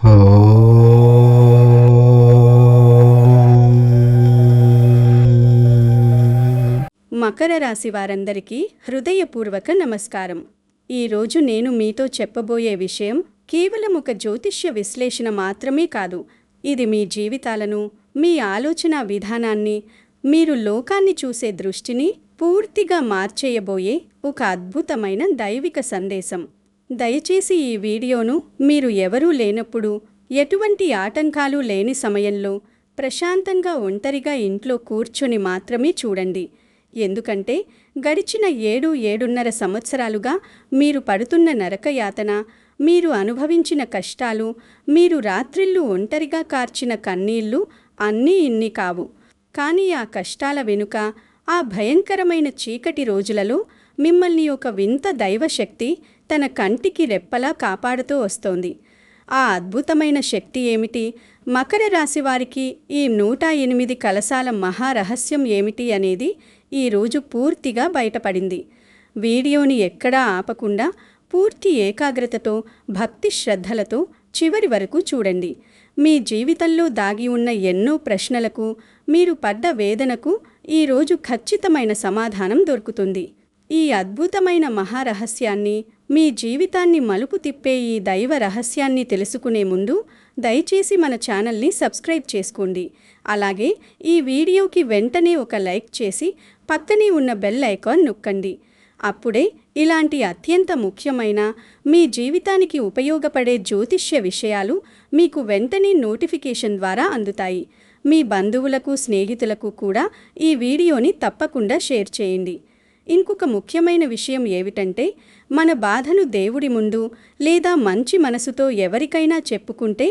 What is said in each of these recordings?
మకర రాశి వారందరికీ హృదయపూర్వక నమస్కారం. ఈరోజు నేను మీతో చెప్పబోయే విషయం కేవలం ఒక జ్యోతిష్య విశ్లేషణ మాత్రమే కాదు. ఇది మీ జీవితాలను, మీ ఆలోచన విధానాన్ని, మీరు లోకాన్ని చూసే దృష్టిని పూర్తిగా మార్చేయబోయే ఒక అద్భుతమైన దైవిక సందేశం. దయచేసి ఈ వీడియోను మీరు ఎవరూ లేనప్పుడు, ఎటువంటి ఆటంకాలు లేని సమయంలో, ప్రశాంతంగా ఒంటరిగా ఇంట్లో కూర్చొని మాత్రమే చూడండి. ఎందుకంటే గడిచిన 7-7.5 సంవత్సరాలుగా మీరు పడుతున్న నరకయాతన, మీరు అనుభవించిన కష్టాలు, మీరు రాత్రిళ్ళు ఒంటరిగా కార్చిన కన్నీళ్లు అన్నీ ఇన్ని కావు. కానీ ఆ కష్టాల వెనుక, ఆ భయంకరమైన చీకటి రోజులలో మిమ్మల్ని ఒక వింత దైవశక్తి తన కంటికి రెప్పలా కాపాడుతూ వస్తోంది. ఆ అద్భుతమైన శక్తి ఏమిటి? మకర రాశి వారికి ఈ 108 కలశాల మహారహస్యం ఏమిటి అనేది ఈరోజు పూర్తిగా బయటపడింది. వీడియోని ఎక్కడా ఆపకుండా పూర్తి ఏకాగ్రతతో, భక్తి శ్రద్ధలతో చివరి వరకు చూడండి. మీ జీవితంలో దాగి ఉన్న ఎన్నో ప్రశ్నలకు, మీరు పడ్డ వేదనకు ఈరోజు ఖచ్చితమైన సమాధానం దొరుకుతుంది. ఈ అద్భుతమైన మహారహస్యాన్ని, మీ జీవితాన్ని మలుపు తిప్పే ఈ దైవ రహస్యాన్ని తెలుసుకునే ముందు దయచేసి మన ఛానల్ని సబ్స్క్రైబ్ చేసుకోండి. అలాగే ఈ వీడియోకి వెంటనే ఒక లైక్ చేసి పక్కనే ఉన్న బెల్ ఐకాన్ నొక్కండి. అప్పుడే ఇలాంటి అత్యంత ముఖ్యమైన, మీ జీవితానికి ఉపయోగపడే జ్యోతిష్య విషయాలు మీకు వెంటనే నోటిఫికేషన్ ద్వారా అందుతాయి. మీ బంధువులకు, స్నేహితులకు కూడా ఈ వీడియోని తప్పకుండా షేర్ చేయండి. ఇంకొక ముఖ్యమైన విషయం ఏమిటంటే, మన బాధను దేవుడి ముందు లేదా మంచి మనసుతో ఎవరికైనా చెప్పుకుంటే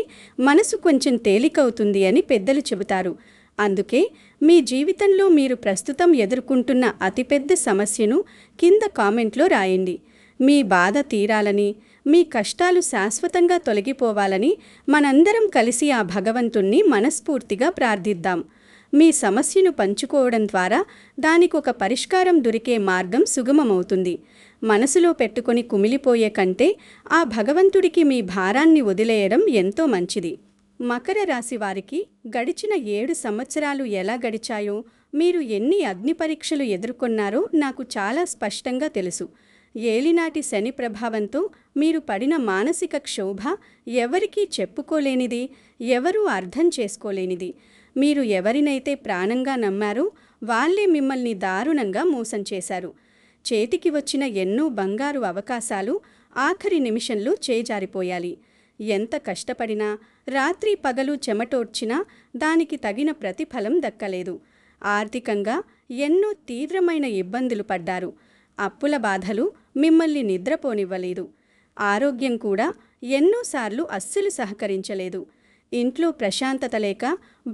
మనసు కొంచెం తేలికవుతుంది అని పెద్దలు చెబుతారు. అందుకే మీ జీవితంలో మీరు ప్రస్తుతం ఎదుర్కొంటున్న అతిపెద్ద సమస్యను కింద కామెంట్లో రాయండి. మీ బాధ తీరాలని, మీ కష్టాలు శాశ్వతంగా తొలగిపోవాలని మనందరం కలిసి ఆ భగవంతుణ్ణి మనస్ఫూర్తిగా ప్రార్థిద్దాం. మీ సమస్యను పంచుకోవడం ద్వారా దానికి ఒక పరిష్కారం దొరికే మార్గం సుగమమవుతుంది. మనసులో పెట్టుకొని కుమిలిపోయే కంటే ఆ భగవంతుడికి మీ భారాన్ని వదిలేయడం ఎంతో మంచిది. మకర రాశి వారికి గడిచిన 7 సంవత్సరాలు ఎలా గడిచాయో, మీరు ఎన్ని అగ్ని పరీక్షలు ఎదుర్కొన్నారో నాకు చాలా స్పష్టంగా తెలుసు. ఏలినాటి శని ప్రభావంతో మీరు పడిన మానసిక క్షోభ ఎవరికీ చెప్పుకోలేనిది, ఎవరూ అర్థం చేసుకోలేనిది. మీరు ఎవరినైతే ప్రాణంగా నమ్మారో వాళ్ళే మిమ్మల్ని దారుణంగా మోసం చేశారు. చేతికి వచ్చిన ఎన్నో బంగారు అవకాశాలు ఆఖరి నిమిషంలో చేజారిపోయాలి. ఎంత కష్టపడినా, రాత్రి పగలు చెమటోడ్చినా దానికి తగిన ప్రతిఫలం దక్కలేదు. ఆర్థికంగా ఎన్నో తీవ్రమైన ఇబ్బందులు పడ్డారు. అప్పుల బాధలు మిమ్మల్ని నిద్రపోనివ్వలేదు. ఆరోగ్యం కూడా ఎన్నోసార్లు అస్సలు సహకరించలేదు. ఇంట్లో ప్రశాంతత లేక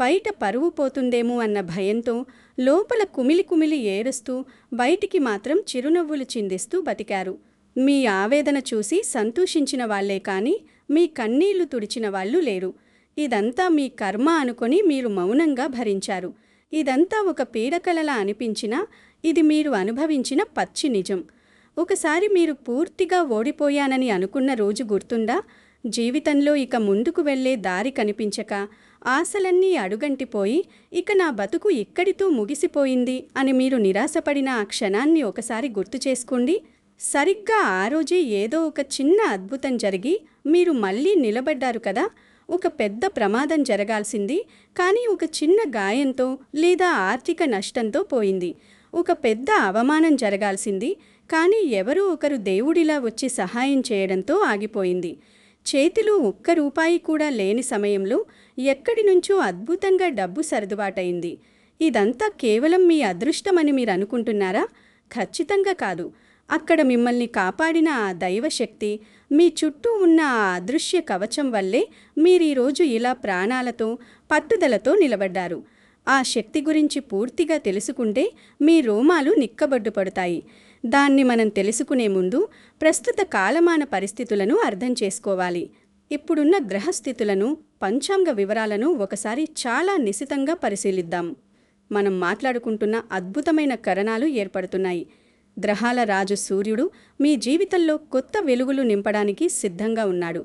బయట పరువు పోతుందేమో అన్న భయంతో లోపల కుమిలి ఏడుస్తూ బయటికి మాత్రం చిరునవ్వులు చిందిస్తూ బతికారు. మీ ఆవేదన చూసి సంతోషించిన వాళ్లే కానీ మీ కన్నీళ్లు తుడిచిన వాళ్ళు లేరు. ఇదంతా మీ కర్మ అనుకొని మీరు మౌనంగా భరించారు. ఇదంతా ఒక పీడకలలా అనిపించినా ఇది మీరు అనుభవించిన పచ్చి నిజం. ఒకసారి మీరు పూర్తిగా ఓడిపోయానని అనుకున్న రోజు గుర్తుందా? జీవితంలో ఇక ముందుకు వెళ్లే దారి కనిపించక, ఆశలన్నీ అడుగంటిపోయి ఇక నా బతుకు ఇక్కడితో ముగిసిపోయింది అని మీరు నిరాశపడిన ఆ క్షణాన్ని ఒకసారి గుర్తు చేసుకోండి. సరిగ్గా ఆ రోజే ఏదో ఒక చిన్న అద్భుతం జరిగి మీరు మళ్ళీ నిలబడ్డారు కదా. ఒక పెద్ద ప్రమాదం జరగాల్సింది, కానీ ఒక చిన్న గాయంతో లేదా ఆర్థిక నష్టంతో పోయింది. ఒక పెద్ద అవమానం జరగాల్సింది, కానీ ఎవరో ఒకరు దేవుడిలా వచ్చి సహాయం చేయడంతో ఆగిపోయింది. చేతిలో ఒక్క రూపాయి కూడా లేని సమయంలో ఎక్కడి నుంచో అద్భుతంగా డబ్బు సర్దుబాటైంది. ఇదంతా కేవలం మీ అదృష్టమని మీరు అనుకుంటున్నారా? ఖచ్చితంగా కాదు. అక్కడ మిమ్మల్ని కాపాడిన ఆ దైవశక్తి, మీ చుట్టూ ఉన్న ఆ అదృశ్య కవచం వల్లే మీరీరోజు ఇలా ప్రాణాలతో, పట్టుదలతో నిలబడ్డారు. ఆ శక్తి గురించి పూర్తిగా తెలుసుకుంటే మీ రోమాలు నిక్కబొడ్డుపడతాయి. దాన్ని మనం తెలుసుకునే ముందు ప్రస్తుత కాలమాన పరిస్థితులను అర్థం చేసుకోవాలి. ఇప్పుడున్న గ్రహస్థితులను, పంచాంగ వివరాలను ఒకసారి చాలా నిశితంగా పరిశీలిద్దాం. మనం మాట్లాడుకుంటున్న అద్భుతమైన కరణాలు ఏర్పడుతున్నాయి. గ్రహాల రాజు సూర్యుడు మీ జీవితంలో కొత్త వెలుగులు నింపడానికి సిద్ధంగా ఉన్నాడు.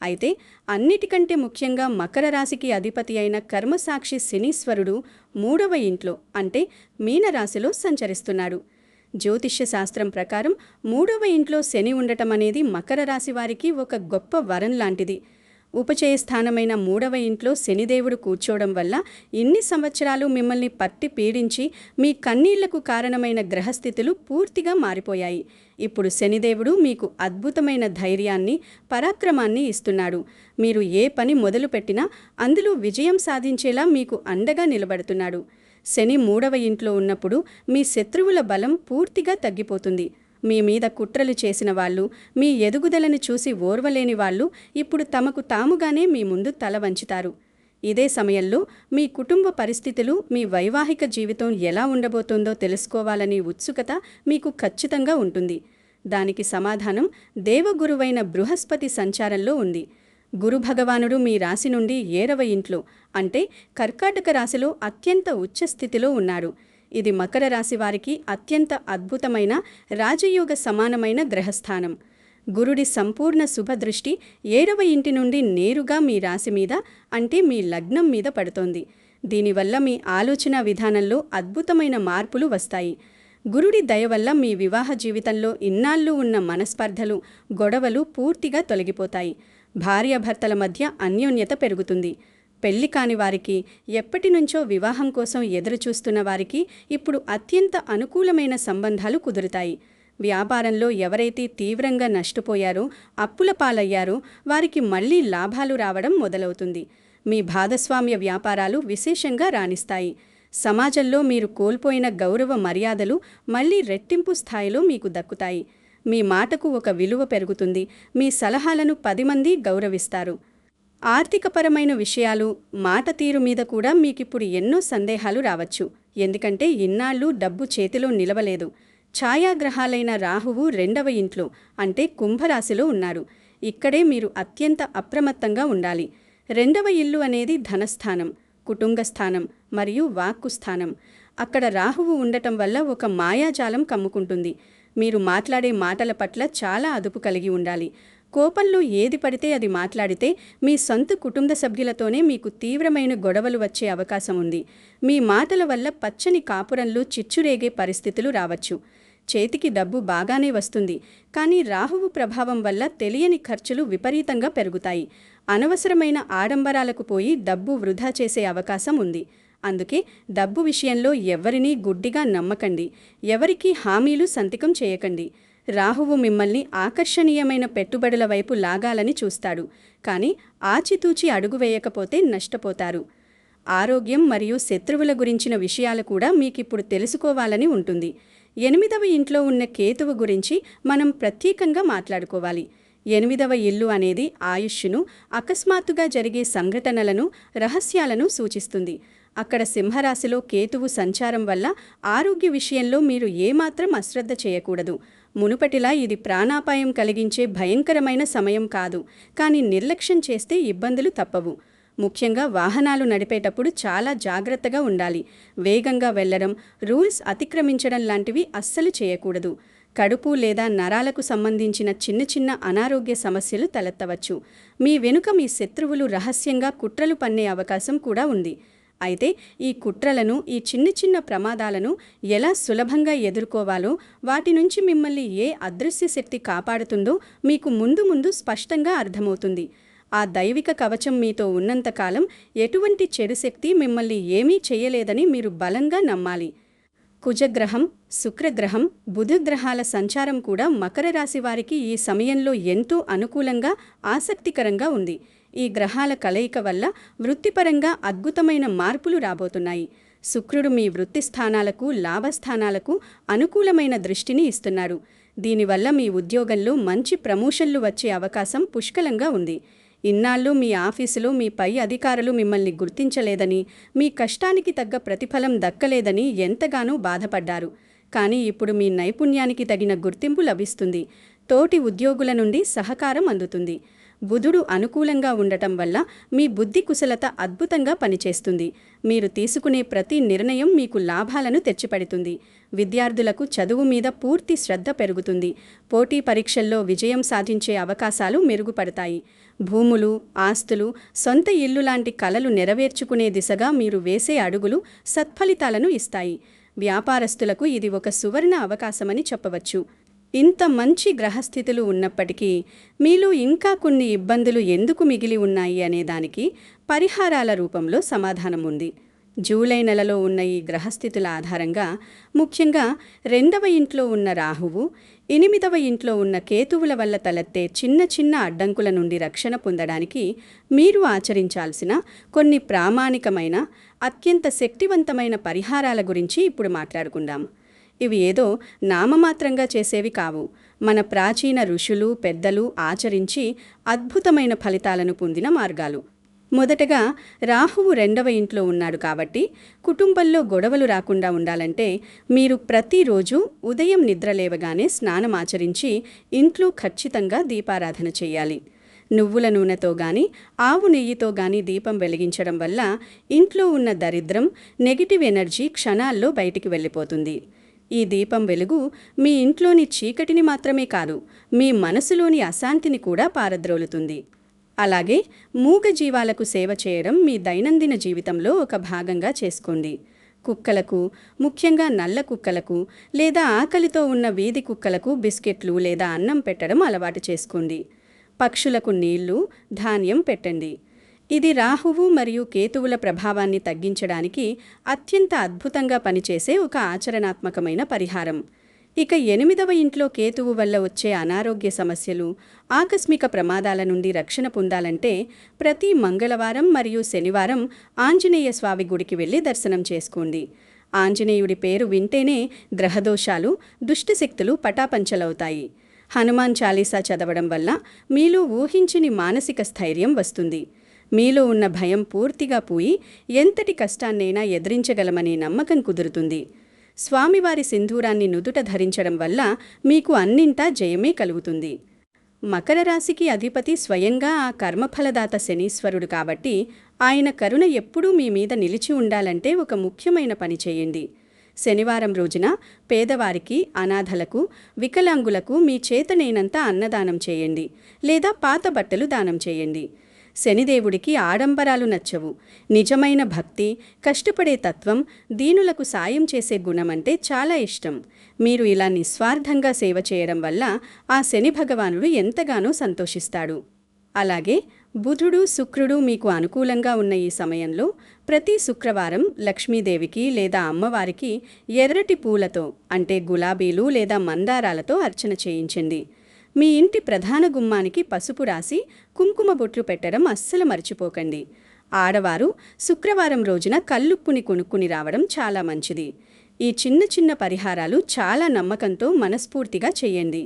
అయితే అన్నిటికంటే ముఖ్యంగా మకర రాశికి అధిపతి అయిన కర్మసాక్షి శనీశ్వరుడు 3వ ఇంట్లో అంటే మీనరాశిలో సంచరిస్తున్నాడు. జ్యోతిష్య శాస్త్రం ప్రకారం 3వ ఇంట్లో శని ఉండటం అనేది మకర రాశి వారికి ఒక గొప్ప వరం లాంటిది. ఉపచయ స్థానమైన 3వ ఇంట్లో శనిదేవుడు కూర్చోవడం వల్ల ఇన్ని సంవత్సరాలు మిమ్మల్ని పట్టి పీడించి మీ కన్నీళ్లకు కారణమైన గ్రహస్థితులు పూర్తిగా మారిపోయాయి. ఇప్పుడు శనిదేవుడు మీకు అద్భుతమైన ధైర్యాన్ని, పరాక్రమాన్ని ఇస్తున్నాడు. మీరు ఏ పని మొదలుపెట్టినా అందులో విజయం సాధించేలా మీకు అండగా నిలబడుతున్నాడు. శని 3వ ఇంట్లో ఉన్నప్పుడు మీ శత్రువుల బలం పూర్తిగా తగ్గిపోతుంది. మీ మీద కుట్రలు చేసిన వాళ్ళు, మీ ఎదుగుదలను చూసి ఓర్వలేని వాళ్ళు ఇప్పుడు తమకు తాముగానే మీ ముందు తల వంచుతారు. ఇదే సమయంలో మీ కుటుంబ పరిస్థితులు, మీ వైవాహిక జీవితం ఎలా ఉండబోతోందో తెలుసుకోవాలని ఉత్సుకత మీకు ఖచ్చితంగా ఉంటుంది. దానికి సమాధానం దేవగురువైన బృహస్పతి సంచారంలో ఉంది. గురు భగవానుడు మీ రాశి నుండి 7వ ఇంట్లో అంటే కర్కాటక రాశిలో అత్యంత ఉచ్చస్థితిలో ఉన్నాడు. ఇది మకర రాశి వారికి అత్యంత అద్భుతమైన రాజయోగ సమానమైన గ్రహస్థానం. గురుడి సంపూర్ణ శుభదృష్టి 7వ ఇంటి నుండి నేరుగా మీ రాశి మీద అంటే మీ లగ్నం మీద పడుతోంది. దీనివల్ల మీ ఆలోచన విధానంలో అద్భుతమైన మార్పులు వస్తాయి. గురుడి దయ వల్ల మీ వివాహ జీవితంలో ఇన్నాళ్ళు ఉన్న మనస్పర్ధలు, గొడవలు పూర్తిగా తొలగిపోతాయి. భార్యాభర్తల మధ్య అన్యోన్యత పెరుగుతుంది. పెళ్లి కాని వారికి, ఎప్పటి నుంచో వివాహం కోసం ఎదురుచూస్తున్న వారికి ఇప్పుడు అత్యంత అనుకూలమైన సంబంధాలు కుదురుతాయి. వ్యాపారంలో ఎవరైతే తీవ్రంగా నష్టపోయారో, అప్పుల పాలయ్యారో వారికి మళ్లీ లాభాలు రావడం మొదలవుతుంది. మీ భాగస్వామ్య వ్యాపారాలు విశేషంగా రాణిస్తాయి. సమాజంలో మీరు కోల్పోయిన గౌరవ మర్యాదలు మళ్లీ రెట్టింపు స్థాయిలో మీకు దక్కుతాయి. మీ మాటకు ఒక విలువ పెరుగుతుంది. మీ సలహాలను 10 మంది గౌరవిస్తారు. ఆర్థికపరమైన విషయాలు, మాట తీరు మీద కూడా మీకిప్పుడు ఎన్నో సందేహాలు రావచ్చు. ఎందుకంటే ఇన్నాళ్ళు డబ్బు చేతిలో నిలవలేదు. ఛాయాగ్రహాలైన రాహువు 2వ ఇంట్లో అంటే కుంభరాశిలో ఉన్నారు. ఇక్కడే మీరు అత్యంత అప్రమత్తంగా ఉండాలి. 2వ ఇల్లు అనేది ధనస్థానం, కుటుంబ స్థానం మరియు వాక్కు స్థానం. అక్కడ రాహువు ఉండటం వల్ల ఒక మాయాజాలం కమ్ముకుంటుంది. మీరు మాట్లాడే మాటల పట్ల చాలా అదుపు కలిగి ఉండాలి. కోపంలో ఏది పడితే అది మాట్లాడితే మీ సొంత కుటుంబ సభ్యులతోనే మీకు తీవ్రమైన గొడవలు వచ్చే అవకాశం ఉంది. మీ మాటల వల్ల పచ్చని కాపురంలో చిచ్చురేగే పరిస్థితులు రావచ్చు. చేతికి డబ్బు బాగానే వస్తుంది, కానీ రాహువు ప్రభావం వల్ల తెలియని ఖర్చులు విపరీతంగా పెరుగుతాయి. అనవసరమైన ఆడంబరాలకు పోయి డబ్బు వృధా చేసే అవకాశం ఉంది. అందుకే డబ్బు విషయంలో ఎవరినీ గుడ్డిగా నమ్మకండి. ఎవరికీ హామీలు సంతకం చేయకండి. రాహువు మిమ్మల్ని ఆకర్షణీయమైన పెట్టుబడుల వైపు లాగాలని చూస్తాడు, కానీ ఆచితూచి అడుగు వేయకపోతే నష్టపోతారు. ఆరోగ్యం మరియు శత్రువుల గురించిన విషయాలు కూడా మీకిప్పుడు తెలుసుకోవాలని ఉంటుంది. 8వ ఇంట్లో ఉన్న కేతువు గురించి మనం ప్రత్యేకంగా మాట్లాడుకోవాలి. 8వ ఇల్లు అనేది ఆయుష్ను, అకస్మాత్తుగా జరిగే సంఘటనలను, రహస్యాలను సూచిస్తుంది. అక్కడ సింహరాశిలో కేతువు సంచారం వల్ల ఆరోగ్య విషయంలో మీరు ఏమాత్రం అశ్రద్ధ చేయకూడదు. మునుపటిలా ఇది ప్రాణాపాయం కలిగించే భయంకరమైన సమయం కాదు, కానీ నిర్లక్ష్యం చేస్తే ఇబ్బందులు తప్పవు. ముఖ్యంగా వాహనాలు నడిపేటప్పుడు చాలా జాగ్రత్తగా ఉండాలి. వేగంగా వెళ్లడం, రూల్స్ అతిక్రమించడం లాంటివి అస్సలు చేయకూడదు. కడుపు లేదా నరాలకు సంబంధించిన చిన్న చిన్న అనారోగ్య సమస్యలు తలెత్తవచ్చు. మీ వెనుక మీ శత్రువులు రహస్యంగా కుట్రలు పన్నే అవకాశం కూడా ఉంది. అయితే ఈ కుట్రలను, ఈ చిన్న చిన్న ప్రమాదాలను ఎలా సులభంగా ఎదుర్కోవాలో, వాటి నుంచి మిమ్మల్ని ఏ అదృశ్య శక్తి కాపాడుతుందో మీకు ముందు ముందు స్పష్టంగా అర్థమవుతుంది. ఆ దైవిక కవచం మీతో ఉన్నంతకాలం ఎటువంటి చెడు శక్తి మిమ్మల్ని ఏమీ చేయలేదని మీరు బలంగా నమ్మాలి. కుజగ్రహం, శుక్రగ్రహం, బుధగ్రహాల సంచారం కూడా మకర రాశి వారికి ఈ సమయంలో ఎంతో అనుకూలంగా, ఆసక్తికరంగా ఉంది. ఈ గ్రహాల కలయిక వల్ల వృత్తిపరంగా అద్భుతమైన మార్పులు రాబోతున్నాయి. శుక్రుడు మీ వృత్తి స్థానాలకు, లాభస్థానాలకు అనుకూలమైన దృష్టిని ఇస్తున్నాడు. దీనివల్ల మీ ఉద్యోగంలో మంచి ప్రమోషన్లు వచ్చే అవకాశం పుష్కలంగా ఉంది. ఇన్నాళ్ళు మీ ఆఫీసులో మీ పై అధికారులు మిమ్మల్ని గుర్తించలేదని, మీ కష్టానికి తగ్గ ప్రతిఫలం దక్కలేదని ఎంతగానో బాధపడ్డారు. కానీ ఇప్పుడు మీ నైపుణ్యానికి తగిన గుర్తింపు లభిస్తుంది. తోటి ఉద్యోగుల నుండి సహకారం అందుతుంది. బుధుడు అనుకూలంగా ఉండటం వల్ల మీ బుద్ధి కుశలత అద్భుతంగా పనిచేస్తుంది. మీరు తీసుకునే ప్రతి నిర్ణయం మీకు లాభాలను తెచ్చిపెడుతుంది. విద్యార్థులకు చదువు మీద పూర్తి శ్రద్ధ పెరుగుతుంది. పోటీ పరీక్షల్లో విజయం సాధించే అవకాశాలు మెరుగుపడతాయి. భూములు, ఆస్తులు, సొంత ఇల్లు లాంటి కలలు నెరవేర్చుకునే దిశగా మీరు వేసే అడుగులు సత్ఫలితాలను ఇస్తాయి. వ్యాపారస్తులకు ఇది ఒక సువర్ణ అవకాశమని చెప్పవచ్చు. ఇంత మంచి గ్రహస్థితులు ఉన్నప్పటికీ మీలో ఇంకా కొన్ని ఇబ్బందులు ఎందుకు మిగిలి ఉన్నాయి అనేదానికి పరిహారాల రూపంలో సమాధానం ఉంది. జూలై నెలలో ఉన్న ఈ గ్రహస్థితుల ఆధారంగా ముఖ్యంగా 2వ ఇంట్లో ఉన్న రాహువు, 8వ ఇంట్లో ఉన్న కేతువుల వల్ల తలెత్తే చిన్న చిన్న అడ్డంకుల నుండి రక్షణ పొందడానికి మీరు ఆచరించాల్సిన కొన్ని ప్రామాణికమైన, అత్యంత శక్తివంతమైన పరిహారాల గురించి ఇప్పుడు మాట్లాడుకుందాం. ఇవి ఏదో నామమాత్రంగా చేసేవి కావు. మన ప్రాచీన ఋషులు, పెద్దలు ఆచరించి అద్భుతమైన ఫలితాలను పొందిన మార్గాలు. మొదటగా రాహువు 2వ ఇంట్లో ఉన్నాడు కాబట్టి కుటుంబంలో గొడవలు రాకుండా ఉండాలంటే మీరు ప్రతిరోజు ఉదయం నిద్రలేవగానే స్నానమాచరించి ఇంట్లో ఖచ్చితంగా దీపారాధన చేయాలి. నువ్వుల నూనెతో గాని, ఆవు నెయ్యితో గాని దీపం వెలిగించడం వల్ల ఇంట్లో ఉన్న దరిద్రం, నెగిటివ్ ఎనర్జీ క్షణాల్లో బయటికి వెళ్ళిపోతుంది. ఈ దీపం వెలుగు మీ ఇంట్లోని చీకటిని మాత్రమే కాదు, మీ మనసులోని అశాంతిని కూడా పారద్రోలుతుంది. అలాగే మూగజీవాలకు సేవ చేయడం మీ దైనందిన జీవితంలో ఒక భాగంగా చేసుకోండి. కుక్కలకు, ముఖ్యంగా నల్ల కుక్కలకు లేదా ఆకలితో ఉన్న వీధి కుక్కలకు బిస్కెట్లు లేదా అన్నం పెట్టడం అలవాటు చేసుకోండి. పక్షులకు నీళ్లు, ధాన్యం పెట్టండి. ఇది రాహువు మరియు కేతువుల ప్రభావాన్ని తగ్గించడానికి అత్యంత అద్భుతంగా పనిచేసే ఒక ఆచరణాత్మకమైన పరిహారం. ఇక 8వ ఇంట్లో కేతువు వల్ల వచ్చే అనారోగ్య సమస్యలు, ఆకస్మిక ప్రమాదాల నుండి రక్షణ పొందాలంటే ప్రతి మంగళవారం మరియు శనివారం ఆంజనేయ స్వామి గుడికి వెళ్ళి దర్శనం చేసుకోండి. ఆంజనేయుడి పేరు వింటేనే గ్రహదోషాలు, దుష్టశక్తులు పటాపంచలవుతాయి. హనుమాన్ చాలీసా చదవడం వల్ల మీలో ఊహించని మానసిక స్థైర్యం వస్తుంది. మీలో ఉన్న భయం పూర్తిగా పోయి ఎంతటి కష్టాన్నైనా ఎదిరించగలమనే నమ్మకం కుదురుతుంది. స్వామివారి సింధూరాన్ని నుదుట ధరించడం వల్ల మీకు అన్నింటా జయమే కలుగుతుంది. మకర రాశికి అధిపతి స్వయంగా ఆ కర్మఫలదాత శనీశ్వరుడు కాబట్టి ఆయన కరుణ ఎప్పుడూ మీ మీద నిలిచి ఉండాలంటే ఒక ముఖ్యమైన పని చేయండి. శనివారం రోజున పేదవారికి, అనాథలకు, వికలాంగులకు మీ చేతనైనంత అన్నదానం చేయండి లేదా పాత బట్టలు దానం చేయండి. శనిదేవుడికి ఆడంబరాలు నచ్చవు. నిజమైన భక్తి, కష్టపడే తత్వం, దీనులకు సాయం చేసే గుణమంటే చాలా ఇష్టం. మీరు ఇలా నిస్వార్థంగా సేవ చేయడం వల్ల ఆ శని భగవానుడు ఎంతగానో సంతోషిస్తాడు. అలాగే బుధుడు, శుక్రుడు మీకు అనుకూలంగా ఉన్న ఈ సమయంలో ప్రతి శుక్రవారం లక్ష్మీదేవికి లేదా అమ్మవారికి ఎర్రటి పూలతో అంటే గులాబీలు లేదా మందారాలతో అర్చన చేయించండి. మీ ఇంటి ప్రధాన గుమ్మానికి పసుపు రాసి కుంకుమ బొట్లు పెట్టడం అస్సలు మర్చిపోకండి. ఆడవారు శుక్రవారం రోజున కల్లుప్పుని కొనుక్కుని రావడం చాలా మంచిది. ఈ చిన్న చిన్న పరిహారాలు చాలా నమ్మకంతో మనస్ఫూర్తిగా చేయండి.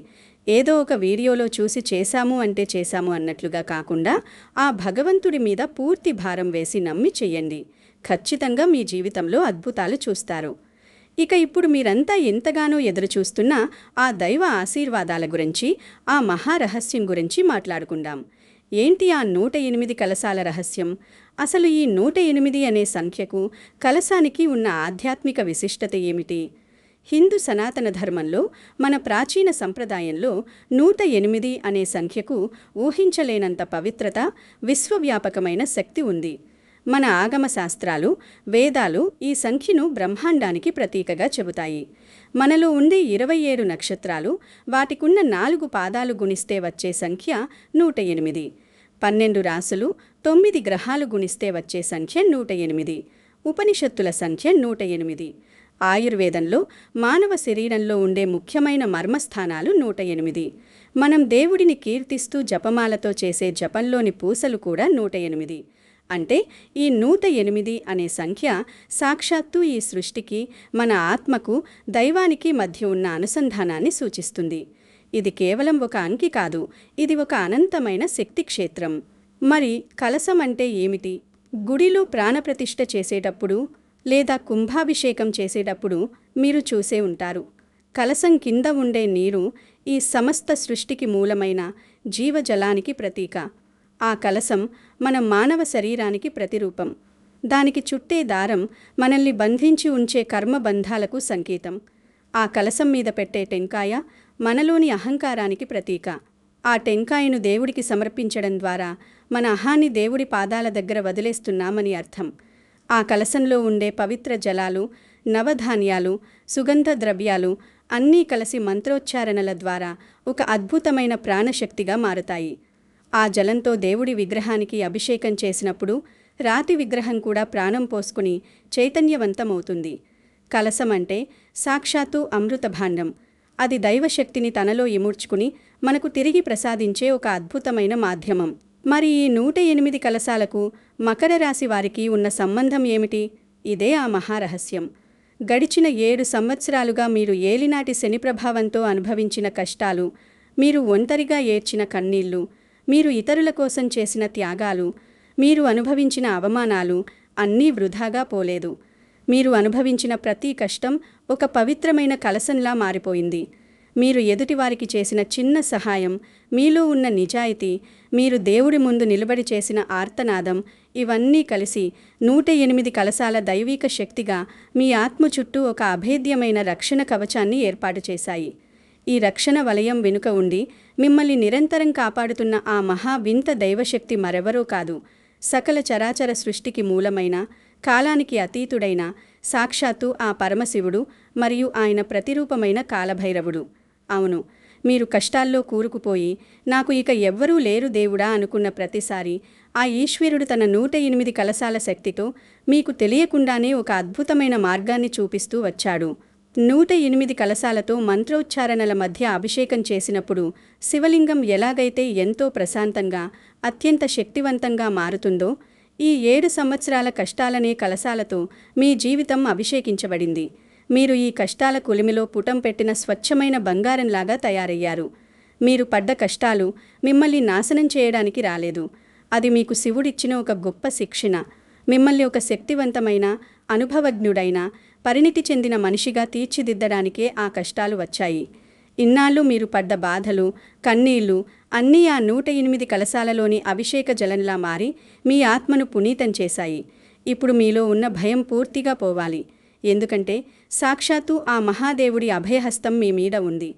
ఏదో ఒక వీడియోలో చూసి చేశాము అంటే చేశాము అన్నట్లుగా కాకుండా ఆ భగవంతుడి మీద పూర్తి భారం వేసి నమ్మి చెయ్యండి. ఖచ్చితంగా మీ జీవితంలో అద్భుతాలు చూస్తారు. ఇక ఇప్పుడు మీరంతా ఎంతగానో ఎదురుచూస్తున్న ఆ దైవ ఆశీర్వాదాల గురించి, ఆ మహారహస్యం గురించి మాట్లాడుకుందాం. ఏంటి ఆ 108 కలశాల రహస్యం? అసలు ఈ 108 అనే సంఖ్యకు, కలశానికి ఉన్న ఆధ్యాత్మిక విశిష్టత ఏమిటి? హిందూ సనాతన ధర్మంలో, మన ప్రాచీన సంప్రదాయంలో 108 అనే సంఖ్యకు ఊహించలేనంత పవిత్రత, విశ్వవ్యాపకమైన శక్తి ఉంది. మన ఆగమ శాస్త్రాలు, వేదాలు ఈ సంఖ్యను బ్రహ్మాండానికి ప్రతీకగా చెబుతాయి. మనలో ఉండే 27 నక్షత్రాలు, వాటికున్న 4 పాదాలు గుణిస్తే వచ్చే సంఖ్య 108. 12 రాసులు, 9 గ్రహాలు గుణిస్తే వచ్చే సంఖ్య 108. ఉపనిషత్తుల సంఖ్య 108. ఆయుర్వేదంలో మానవ శరీరంలో ఉండే ముఖ్యమైన మర్మస్థానాలు 108. మనం దేవుడిని కీర్తిస్తూ జపమాలతో చేసే జపంలోని పూసలు కూడా 108. అంటే ఈ 108 అనే సంఖ్య సాక్షాత్తు ఈ సృష్టికి, మన ఆత్మకు, దైవానికి మధ్య ఉన్న అనుసంధానాన్ని సూచిస్తుంది. ఇది కేవలం ఒక అంకి కాదు, ఇది ఒక అనంతమైన శక్తి క్షేత్రం. మరి కలశం అంటే ఏమిటి? గుడిలో ప్రాణప్రతిష్ఠ చేసేటప్పుడు లేదా కుంభాభిషేకం చేసేటప్పుడు మీరు చూసే ఉంటారు. కలశం కింద ఉండే నీరు ఈ సమస్త సృష్టికి మూలమైన జీవజలానికి ప్రతీక. ఆ కలశం మన మానవ శరీరానికి ప్రతిరూపం. దానికి చుట్టే దారం మనల్ని బంధించి ఉంచే కర్మబంధాలకు సంకేతం. ఆ కలశం మీద పెట్టే టెంకాయ మనలోని అహంకారానికి ప్రతీక. ఆ టెంకాయను దేవుడికి సమర్పించడం ద్వారా మన అహాన్ని దేవుడి పాదాల దగ్గర వదిలేస్తున్నామని అర్థం. ఆ కలశంలో ఉండే పవిత్ర జలాలు, నవధాన్యాలు, సుగంధ ద్రవ్యాలు అన్నీ కలిసి మంత్రోచ్చారణల ద్వారా ఒక అద్భుతమైన ప్రాణశక్తిగా మారతాయి. ఆ జలంతో దేవుడి విగ్రహానికి అభిషేకం చేసినప్పుడు రాతి విగ్రహం కూడా ప్రాణం పోసుకుని చైతన్యవంతమవుతుంది. కలశం అంటే సాక్షాత్తు అమృత భాండం. అది దైవశక్తిని తనలో ఇముడ్చుకుని మనకు తిరిగి ప్రసాదించే ఒక అద్భుతమైన మాధ్యమం. మరి ఈ 108 కలశాలకు మకర రాశి వారికి ఉన్న సంబంధం ఏమిటి? ఇదే ఆ మహారహస్యం. గడిచిన 7 సంవత్సరాలుగా మీరు ఏలినాటి శని ప్రభావంతో అనుభవించిన కష్టాలు, మీరు ఒంటరిగా ఏడ్చిన కన్నీళ్లు, మీరు ఇతరుల కోసం చేసిన త్యాగాలు, మీరు అనుభవించిన అవమానాలు అన్నీ వృధాగా పోలేదు. మీరు అనుభవించిన ప్రతి కష్టం ఒక పవిత్రమైన కలశంలా మారిపోయింది. మీరు ఎదుటివారికి చేసిన చిన్న సహాయం, మీలో ఉన్న నిజాయితీ, మీరు దేవుడి ముందు నిలబడి చేసిన ఆర్తనాదం ఇవన్నీ కలిసి 108 కలశాల దైవీక శక్తిగా మీ ఆత్మ చుట్టూ ఒక అభేద్యమైన రక్షణ కవచాన్ని ఏర్పాటు చేశాయి. ఈ రక్షణ వలయం వెనుక ఉండి మిమ్మల్ని నిరంతరం కాపాడుతున్న ఆ మహా వింత దైవశక్తి మరెవరో కాదు, సకల చరాచర సృష్టికి మూలమైన, కాలానికి అతీతుడైన సాక్షాత్తు ఆ పరమశివుడు మరియు ఆయన ప్రతిరూపమైన కాలభైరవుడు. అవును, మీరు కష్టాల్లో కూరుకుపోయి నాకు ఇక ఎవ్వరూ లేరు దేవుడా అనుకున్న ప్రతిసారి ఆ ఈశ్వరుడు తన 108 కలశాల శక్తితో మీకు తెలియకుండానే ఒక అద్భుతమైన మార్గాన్ని చూపిస్తూ వచ్చాడు. 108 కలశాలతో మంత్రోచ్చారణల మధ్య అభిషేకం చేసినప్పుడు శివలింగం ఎలాగైతే ఎంతో ప్రశాంతంగా, అత్యంత శక్తివంతంగా మారుతుందో, ఈ 7 సంవత్సరాల కష్టాలనే కలశాలతో మీ జీవితం అభిషేకించబడింది. మీరు ఈ కష్టాల కొలిమిలో పుటం పెట్టిన స్వచ్ఛమైన బంగారంలాగా తయారయ్యారు. మీరు పడ్డ కష్టాలు మిమ్మల్ని నాశనం చేయడానికి రాలేదు. అది మీకు శివుడిచ్చిన ఒక గొప్ప శిక్షణ. మిమ్మల్ని ఒక శక్తివంతమైన, అనుభవజ్ఞుడైన, పరిణితి చెందిన మనిషిగా తీర్చిదిద్దడానికే ఆ కష్టాలు వచ్చాయి. ఇన్నాళ్ళు మీరు పడ్డ బాధలు, కన్నీళ్లు అన్నీ ఆ 108 కలశాలలోని అభిషేక జలంలా మారి మీ ఆత్మను పునీతం చేశాయి. ఇప్పుడు మీలో ఉన్న భయం పూర్తిగా పోవాలి. ఎందుకంటే సాక్షాత్తు ఆ మహాదేవుడి అభయహస్తం మీ మీద ఉంది.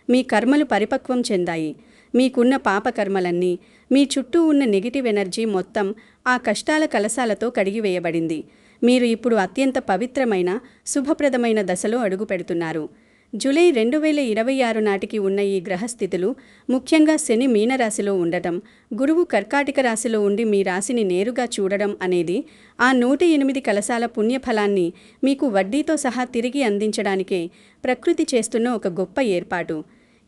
మీ కర్మలు పరిపక్వం చెందాయి. మీకున్న పాపకర్మలన్నీ, మీ చుట్టూ ఉన్న నెగిటివ్ ఎనర్జీ మొత్తం ఆ కష్టాల కలశాలతో కడిగివేయబడింది. మీరు ఇప్పుడు అత్యంత పవిత్రమైన, శుభప్రదమైన దశలో అడుగుపెడుతున్నారు. జూలై 2026 నాటికి ఉన్న ఈ గ్రహస్థితులు, ముఖ్యంగా శని మీనరాశిలో ఉండటం, గురువు కర్కాటక రాశిలో ఉండి మీ రాశిని నేరుగా చూడడం అనేది ఆ 108 కలశాల పుణ్యఫలాన్ని మీకు వడ్డీతో సహా తిరిగి అందించడానికే ప్రకృతి చేస్తున్న ఒక గొప్ప ఏర్పాటు.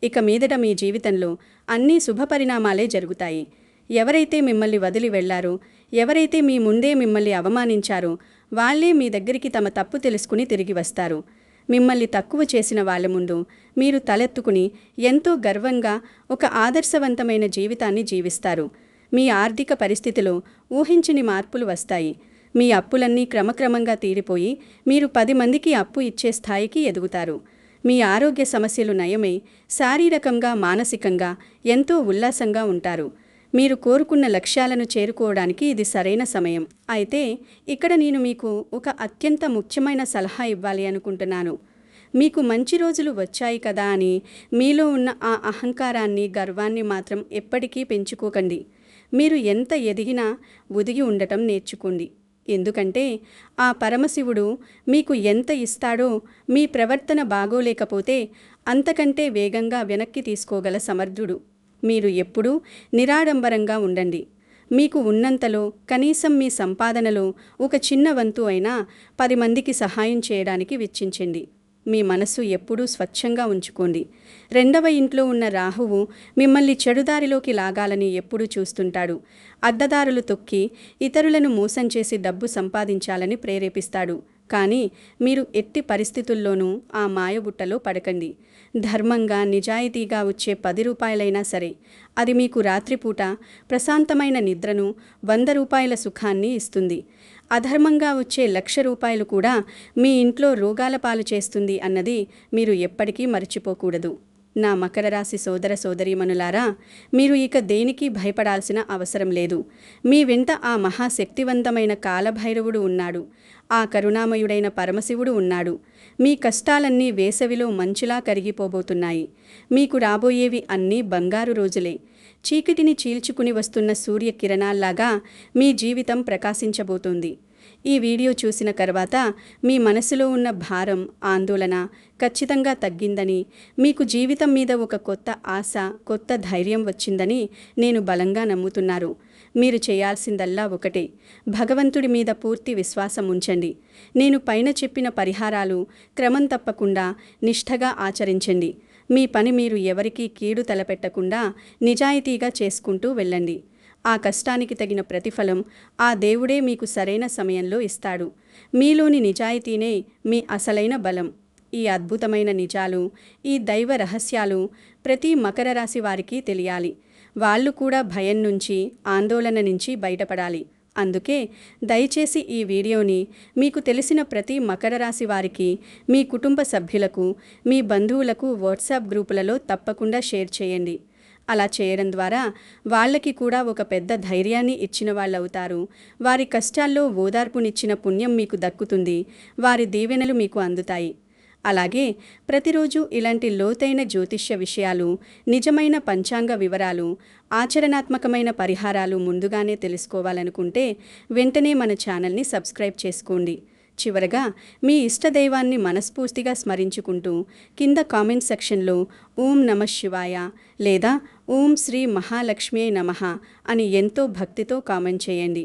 ఇక మీదట మీ జీవితంలో అన్నీ శుభపరిణామాలే జరుగుతాయి. ఎవరైతే మిమ్మల్ని వదిలి వెళ్లారో, ఎవరైతే మీ ముందే మిమ్మల్ని అవమానించారో వాళ్లే మీ దగ్గరికి తమ తప్పు తెలుసుకుని తిరిగి వస్తారు. మిమ్మల్ని తక్కువ చేసిన వాళ్ళ ముందు మీరు తలెత్తుకుని ఎంతో గర్వంగా ఒక ఆదర్శవంతమైన జీవితాన్ని జీవిస్తారు. మీ ఆర్థిక పరిస్థితిలో ఊహించని మార్పులు వస్తాయి. మీ అప్పులన్నీ క్రమక్రమంగా తీరిపోయి మీరు 10 మందికి అప్పు ఇచ్చే స్థాయికి ఎదుగుతారు. మీ ఆరోగ్య సమస్యలు నయమై శారీరకంగా, మానసికంగా ఎంతో ఉల్లాసంగా ఉంటారు. మీరు కోరుకున్న లక్ష్యాలను చేరుకోవడానికి ఇది సరైన సమయం. అయితే ఇక్కడ నేను మీకు ఒక అత్యంత ముఖ్యమైన సలహా ఇవ్వాలి అనుకుంటున్నాను. మీకు మంచి రోజులు వచ్చాయి కదా అని మీలో ఉన్న ఆ అహంకారాన్ని, గర్వాన్ని మాత్రం ఎప్పటికీ పెంచుకోకండి. మీరు ఎంత ఎదిగినా ఒదిగి ఉండటం నేర్చుకోండి. ఎందుకంటే ఆ పరమశివుడు మీకు ఎంత ఇస్తాడో మీ ప్రవర్తన బాగోలేకపోతే అంతకంటే వేగంగా వెనక్కి తీసుకోగల సమర్థుడు. మీరు ఎప్పుడూ నిరాడంబరంగా ఉండండి. మీకు ఉన్నంతలో కనీసం మీ సంపాదనలో ఒక చిన్న వంతు అయినా 10 మందికి సహాయం చేయడానికి వెచ్చించండి. మీ మనస్సు ఎప్పుడూ స్వచ్ఛంగా ఉంచుకోండి. 2వ ఇంట్లో ఉన్న రాహువు మిమ్మల్ని చెడుదారిలోకి లాగాలని ఎప్పుడూ చూస్తుంటాడు. అడ్డదారులు తొక్కి ఇతరులను మోసం చేసి డబ్బు సంపాదించాలని ప్రేరేపిస్తాడు. కానీ మీరు ఎట్టి పరిస్థితుల్లోనూ ఆ మాయబుట్టలో పడకండి. ధర్మంగా, నిజాయితీగా వచ్చే 10 రూపాయలైనా సరే అది మీకు రాత్రిపూట ప్రశాంతమైన నిద్రను, 100 రూపాయల సుఖాన్ని ఇస్తుంది. అధర్మంగా వచ్చే 1,00,000 రూపాయలు కూడా మీ ఇంట్లో రోగాల పాలు చేస్తుంది అన్నది మీరు ఎప్పటికీ మర్చిపోకూడదు. నా మకర రాశి సోదర సోదరీమణులారా, మీరు ఇక దేనికి భయపడాల్సిన అవసరం లేదు. మీ వెంట ఆ మహాశక్తివంతమైన కాలభైరవుడు ఉన్నాడు. ఆ కరుణామయుడైన పరమశివుడు ఉన్నాడు. మీ కష్టాలన్నీ వేసవిలో మంచులా కరిగిపోబోతున్నాయి. మీకు రాబోయేవి అన్నీ బంగారు రోజులే. చీకటిని చీల్చుకుని వస్తున్న సూర్యకిరణాల్లాగా మీ జీవితం ప్రకాశించబోతోంది. ఈ వీడియో చూసిన తర్వాత మీ మనసులో ఉన్న భారం, ఆందోళన ఖచ్చితంగా తగ్గిందని, మీకు జీవితం మీద ఒక కొత్త ఆశ, కొత్త ధైర్యం వచ్చిందని నేను బలంగా నమ్ముతున్నారు. మీరు చేయాల్సిందల్లా ఒకటే, భగవంతుడి మీద పూర్తి విశ్వాసం ఉంచండి. నేను పైన చెప్పిన పరిహారాలు క్రమం తప్పకుండా నిష్ఠగా ఆచరించండి. మీ పని మీరు ఎవరికీ కీడు తలపెట్టకుండా నిజాయితీగా చేసుకుంటూ వెళ్ళండి. ఆ కష్టానికి తగిన ప్రతిఫలం ఆ దేవుడే మీకు సరైన సమయంలో ఇస్తాడు. మీలోని నిజాయితీనే మీ అసలైన బలం. ఈ అద్భుతమైన నిజాలు, ఈ దైవ రహస్యాలు ప్రతి మకర రాశి వారికి తెలియాలి. వాళ్ళు కూడా భయం నుంచి, ఆందోళన నుంచి బయటపడాలి. అందుకే దయచేసి ఈ వీడియోని మీకు తెలిసిన ప్రతి మకర రాశి వారికి, మీ కుటుంబ సభ్యులకు, మీ బంధువులకు వాట్సాప్ గ్రూపులలో తప్పకుండా షేర్ చేయండి. అలా చేయడం ద్వారా వాళ్ళకి కూడా ఒక పెద్ద ధైర్యాన్ని ఇచ్చిన వాళ్ళవుతారు. వారి కష్టాల్లో ఓదార్పునిచ్చిన పుణ్యం మీకు దక్కుతుంది. వారి దీవెనలు మీకు అందుతాయి. అలాగే ప్రతిరోజు ఇలాంటి లోతైన జ్యోతిష్య విషయాలు, నిజమైన పంచాంగ వివరాలు, ఆచరణాత్మకమైన పరిహారాలు ముందుగానే తెలుసుకోవాలనుకుంటే వెంటనే మన ఛానల్ని సబ్స్క్రైబ్ చేసుకోండి. చివరగా మీ ఇష్టదైవాన్ని మనస్ఫూర్తిగా స్మరించుకుంటూ కింద కామెంట్ సెక్షన్లో ఓం నమః శివాయ లేదా ఓం శ్రీ మహాలక్ష్మ్యై నమః అని ఎంతో భక్తితో కామెంట్ చేయండి.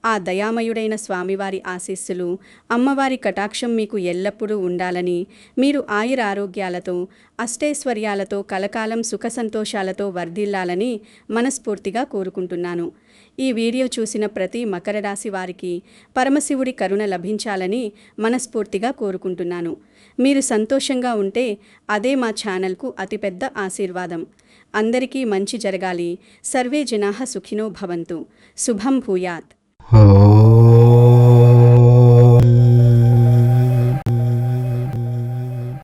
ఆ దయామయుడైన స్వామివారి ఆశీస్సులు, అమ్మవారి కటాక్షం మీకు ఎల్లప్పుడూ ఉండాలని, మీరు ఆయురారోగ్యాలతో, అష్టైశ్వర్యాలతో కలకాలం సుఖ సంతోషాలతో వర్ధిల్లాలని మనస్ఫూర్తిగా కోరుకుంటున్నాను. ఈ వీడియో చూసిన ప్రతి మకర రాశి వారికి పరమశివుడి కరుణ లభించాలని మనస్ఫూర్తిగా కోరుకుంటున్నాను. మీరు సంతోషంగా ఉంటే అదే మా ఛానల్కు అతిపెద్ద ఆశీర్వాదం. అందరికీ మంచి జరగాలి. సర్వే జనాః సుఖినో భవంతు. శుభం భూయాత్. ఓం